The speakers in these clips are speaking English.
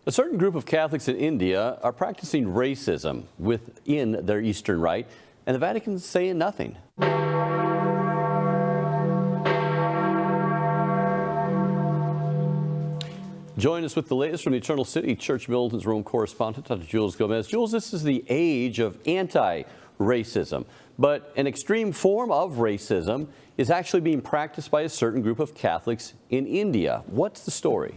A certain group of Catholics in India are practicing racism within their Eastern Rite, and the Vatican's saying nothing. Join us with the latest from the Eternal City Church Militant's Rome correspondent, Dr. Jules Gomes. Jules, this is the age of anti-racism, but an extreme form of racism is actually being practiced by a certain group of Catholics in India. What's the story?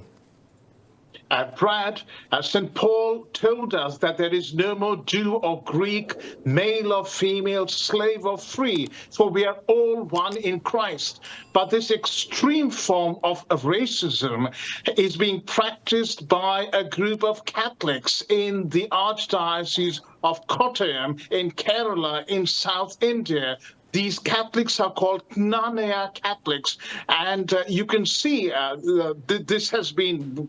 Brad, St. Paul told us that there is no more Jew or Greek, male or female, slave or free, for we are all one in Christ. But this extreme form of racism is being practiced by a group of Catholics in the Archdiocese of Kottayam in Kerala in South India. These Catholics are called Knanaya Catholics, and you can see this has been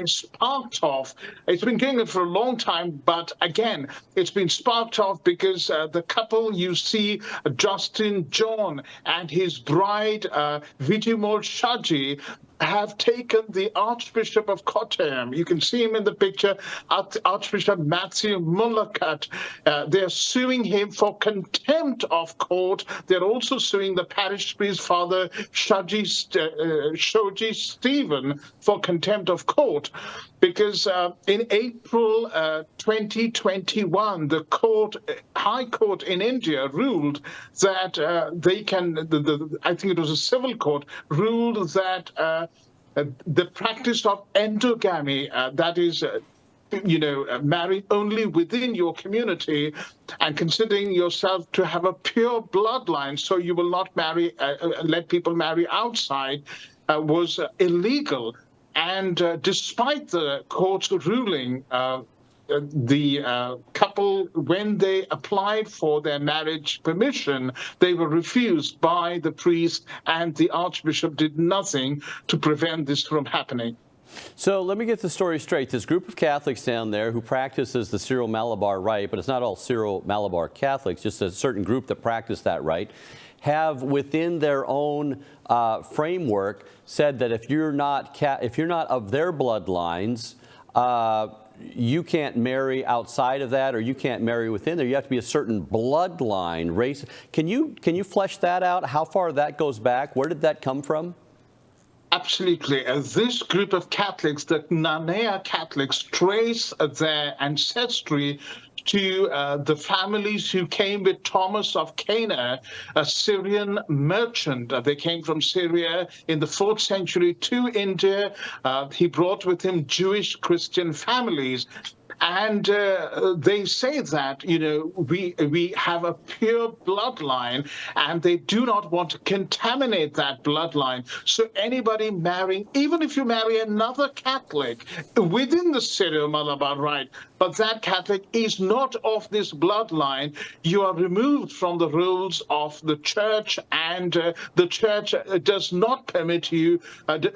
sparked off. It's been going on for a long time, but again, it's been sparked off because the couple you see, Justin John and his bride, Vijimol Shaji, have taken the Archbishop of Kottayam. You can see him in the picture, Archbishop Matthew Mullakat. They're suing him for contempt of court. They're also suing the parish priest, Father Shoji Stephen, for contempt of court. Because in April 2021, the High Court in India ruled that they can, I think it was a civil court, ruled that the practice of endogamy, that is, marry only within your community and considering yourself to have a pure bloodline, so you will not marry, let people marry outside, was illegal. And despite the court's ruling, the couple, when they applied for their marriage permission, they were refused by the priest, and the Archbishop did nothing to prevent this from happening. So let me get the story straight. This group of Catholics down there who practices the Syro-Malabar Rite, but it's not all Syro-Malabar Catholics, just a certain group that practice that rite, have within their own framework said that if you're not of their bloodlines, you can't marry outside of that, or you can't marry within there. You have to be a certain bloodline, race. Can you flesh that out? How far that goes back? Where did that come from? Absolutely. This group of Catholics, the Knanaya Catholics, trace their ancestry to the families who came with Thomas of Cana, a Syrian merchant. They came from Syria in the 4th century to India. He brought with him Jewish Christian families. And they say that, we have a pure bloodline, and they do not want to contaminate that bloodline. So anybody marrying, even if you marry another Catholic within the Syro-Malabar Rite, but that Catholic is not of this bloodline, you are removed from the rules of the church, and the church does not permit you,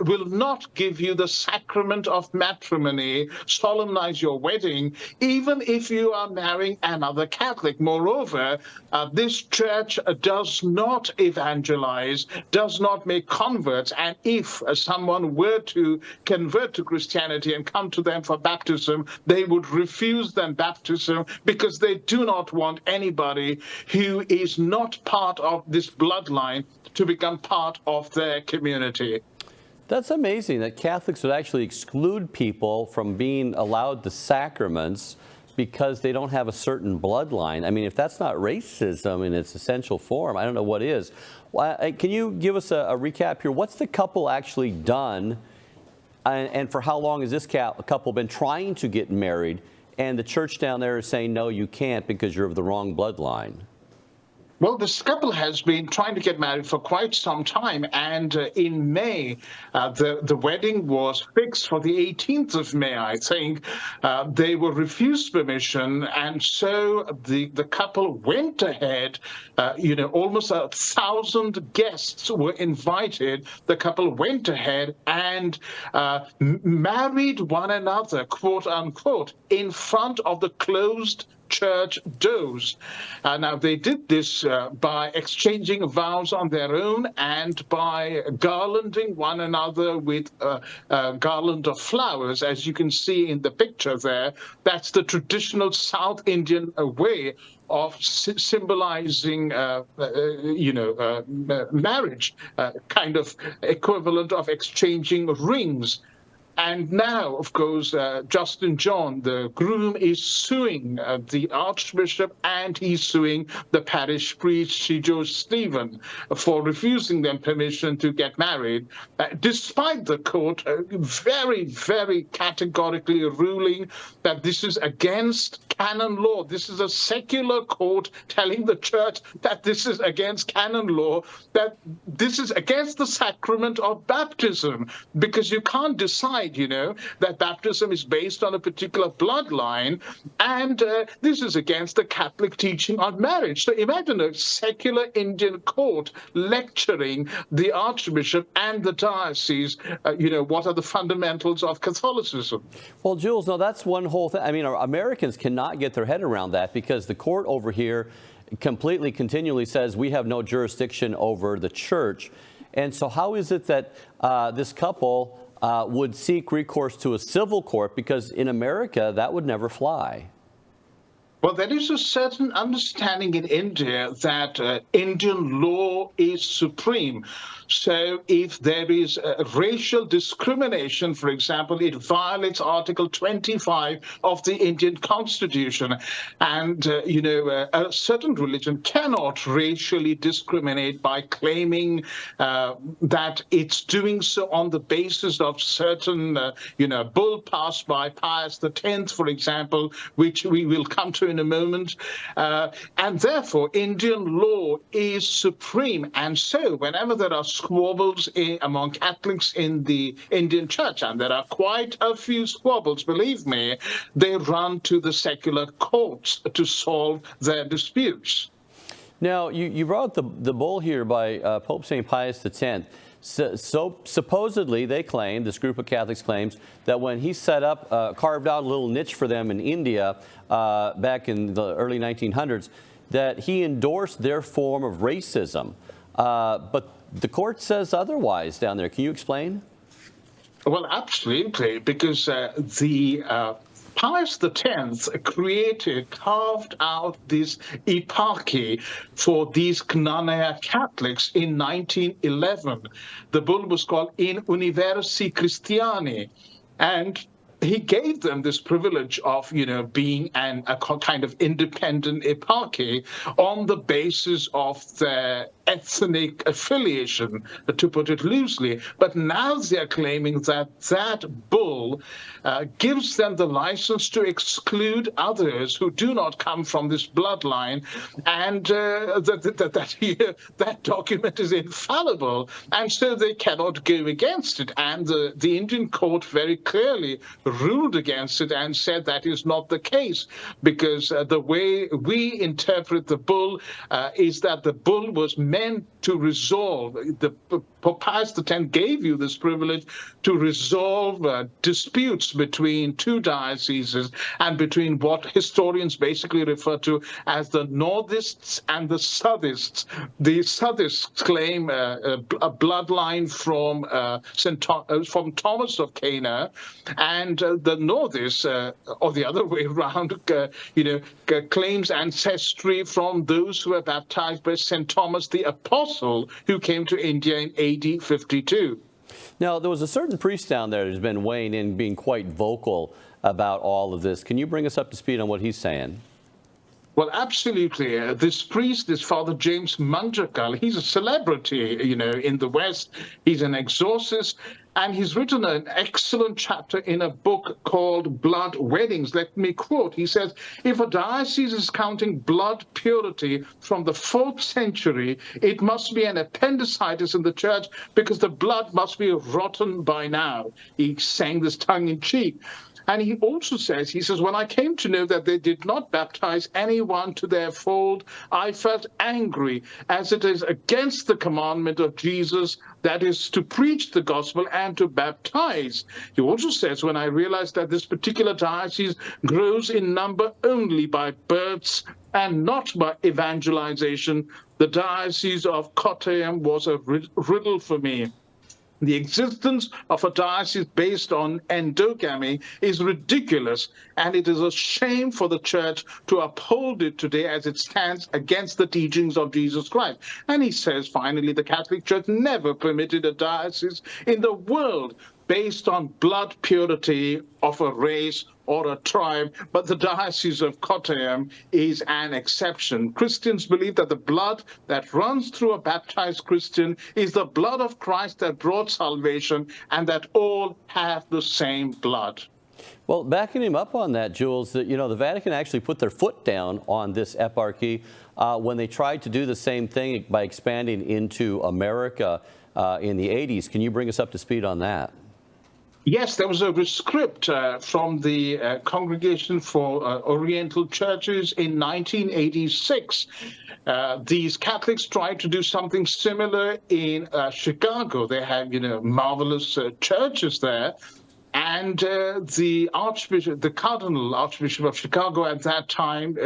will not give you the sacrament of matrimony, solemnize your wedding, even if you are marrying another Catholic. Moreover, this church does not evangelize, does not make converts, and if someone were to convert to Christianity and come to them for baptism, they would refuse them baptism because they do not want anybody who is not part of this bloodline to become part of their community. That's amazing that Catholics would actually exclude people from being allowed the sacraments because they don't have a certain bloodline. I mean, if that's not racism in its essential form, I don't know what is. Can you give us a recap here? What's the couple actually done, and for how long has this couple been trying to get married, and the church down there is saying, no, you can't because you're of the wrong bloodline? Well, this couple has been trying to get married for quite some time, and in May, the wedding was fixed for the 18th of May, I think. They were refused permission, and so the couple went ahead. Almost 1,000 guests were invited. The couple went ahead and married one another, quote unquote, in front of the closed church doors. Now, they did this by exchanging vows on their own and by garlanding one another with a garland of flowers, as you can see in the picture there. That's the traditional South Indian way of symbolizing, marriage, kind of equivalent of exchanging rings. And now, of course, Justin John, the groom, is suing the Archbishop, and he's suing the parish priest, Joe Stephen, for refusing them permission to get married, despite the court very, very categorically ruling that this is against canon law. This is a secular court telling the church that this is against canon law, that this is against the sacrament of baptism, because you can't decide, that baptism is based on a particular bloodline, and this is against the Catholic teaching on marriage. So imagine a secular Indian court lecturing the Archbishop and the diocese, what are the fundamentals of Catholicism. Well, Jules, no, that's one whole thing. I mean, Americans cannot get their head around that, because the court over here continually says we have no jurisdiction over the church. And so how is it that this couple would seek recourse to a civil court? Because in America, that would never fly. Well, there is a certain understanding in India that Indian law is supreme. So if there is racial discrimination, for example, it violates Article 25 of the Indian Constitution. And, a certain religion cannot racially discriminate by claiming that it's doing so on the basis of certain, bull passed by Pius X, for example, which we will come to in a moment. And therefore, Indian law is supreme. And so whenever there are squabbles among Catholics in the Indian church, and there are quite a few squabbles, believe me, they run to the secular courts to solve their disputes. Now, you brought up the bull here by Pope St. Pius X. So supposedly they claim, this group of Catholics claims, that when he set up, carved out a little niche for them in India back in the early 1900s, that he endorsed their form of racism. But the court says otherwise down there. Can you explain? Well, absolutely, because the Pius X carved out this eparchy for these Knanaya Catholics in 1911. The bull was called In Universi Christiani, and he gave them this privilege of, being a kind of independent eparchy on the basis of their ethnic affiliation, to put it loosely. But now they're claiming that that bull gives them the license to exclude others who do not come from this bloodline, and that document is infallible, and so they cannot go against it. And the Indian court very clearly ruled against it and said that is not the case, because the way we interpret the bull is that the bull was meant to resolve. Pope Pius X gave you this privilege to resolve disputes between two dioceses and between what historians basically refer to as the Northists and the Southists. The Southists claim a bloodline from Thomas of Cana, and the Northists, or the other way around, claims ancestry from those who were baptized by St. Thomas the Apostle, who came to India in AD 52. Now, there was a certain priest down there who's been weighing in, being quite vocal about all of this. Can you bring us up to speed on what he's saying? Well, absolutely. This priest is Father James Manjakal. He's a celebrity, in the West. He's an exorcist, and he's written an excellent chapter in a book called Blood Weddings. Let me quote. He says, if a diocese is counting blood purity from the 4th century, it must be an appendicitis in the church, because the blood must be rotten by now. He's saying this tongue in cheek. And he also says, he says, when I came to know that they did not baptize anyone to their fold, I felt angry, as it is against the commandment of Jesus, that is to preach the gospel and to baptize. He also says, when I realized that this particular diocese grows in number only by births and not by evangelization, the diocese of Kottayam was a riddle for me. The existence of a diocese based on endogamy is ridiculous, and it is a shame for the church to uphold it today as it stands against the teachings of Jesus Christ. And he says, finally, the Catholic Church never permitted a diocese in the world based on blood purity of a race or a tribe, but the Diocese of Kottayam is an exception. Christians believe that the blood that runs through a baptized Christian is the blood of Christ that brought salvation, and that all have the same blood. Well, backing him up on that, Jules, that, you know, the Vatican actually put their foot down on this eparchy when they tried to do the same thing by expanding into America in the 80s. Can you bring us up to speed on that? Yes, there was a rescript from the Congregation for Oriental Churches in 1986. These Catholics tried to do something similar in Chicago. They have, marvelous churches there. And the Archbishop, the Cardinal Archbishop of Chicago at that time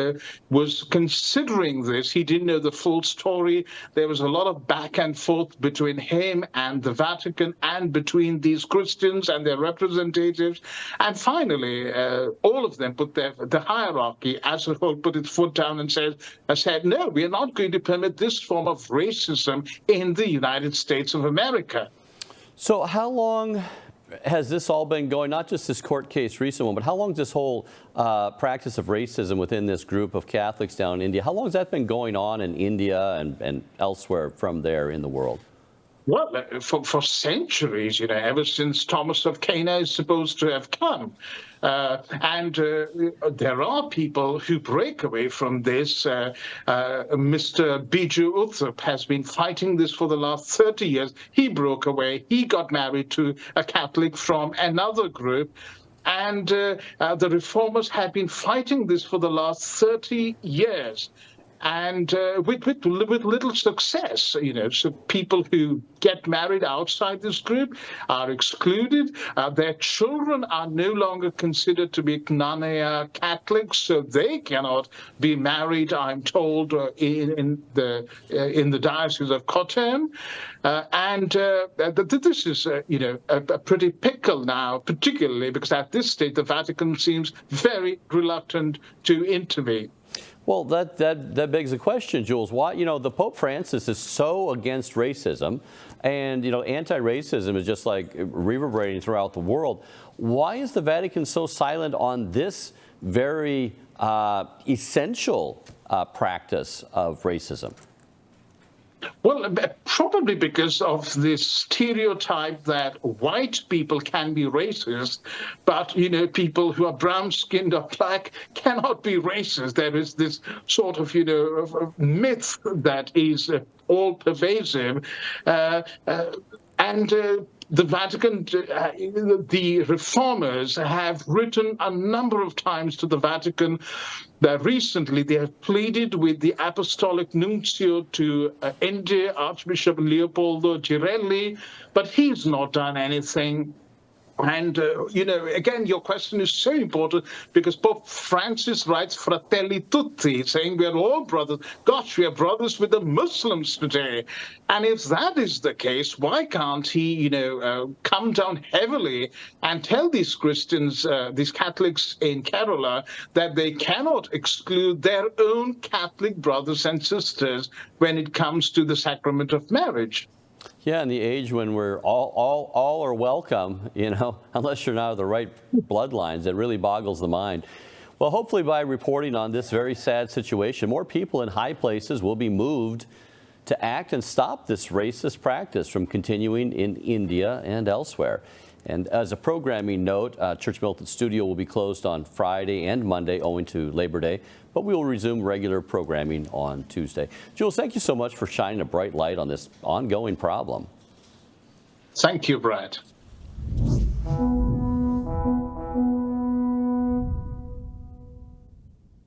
was considering this. He didn't know the full story. There was a lot of back and forth between him and the Vatican and between these Christians and their representatives. And finally, all of them put the hierarchy as a whole put its foot down and said, no, we are not going to permit this form of racism in the United States of America. So how long has this all been going, not just this court case, recent one, but how long has this whole practice of racism within this group of Catholics down in India, how long has that been going on in India and elsewhere from there in the world? Well, for centuries, ever since Thomas of Cana is supposed to have come. And there are people who break away from this. Mr. Biju Uthup has been fighting this for the last 30 years. He broke away. He got married to a Catholic from another group. And the reformers have been fighting this for the last 30 years. And with little success, so people who get married outside this group are excluded. Their children are no longer considered to be Knanaya Catholics, so they cannot be married, I'm told, in the Diocese of Kottayam. And this is, a pretty pickle now, particularly because at this stage the Vatican seems very reluctant to intervene. Well, that begs the question, Jules. Why, the Pope Francis is so against racism, and, anti-racism is just like reverberating throughout the world. Why is the Vatican so silent on this very essential practice of racism? Well, probably because of this stereotype that white people can be racist, but, people who are brown-skinned or black cannot be racist. There is this sort of, myth that is all-pervasive. The Vatican, the reformers have written a number of times to the Vatican that recently they have pleaded with the Apostolic Nuncio to India, Archbishop Leopoldo Girelli, but he's not done anything. And, again, your question is so important because Pope Francis writes Fratelli Tutti, saying we're all brothers. Gosh, we are brothers with the Muslims today. And if that is the case, why can't he, come down heavily and tell these Christians, these Catholics in Kerala, that they cannot exclude their own Catholic brothers and sisters when it comes to the sacrament of marriage? Yeah, in the age when we're all are welcome, unless you're not of the right bloodlines, it really boggles the mind. Well, hopefully by reporting on this very sad situation, more people in high places will be moved to act and stop this racist practice from continuing in India and elsewhere. And as a programming note, Church Militant Studio will be closed on Friday and Monday owing to Labor Day, but we will resume regular programming on Tuesday. Jules, thank you so much for shining a bright light on this ongoing problem. Thank you, Brad.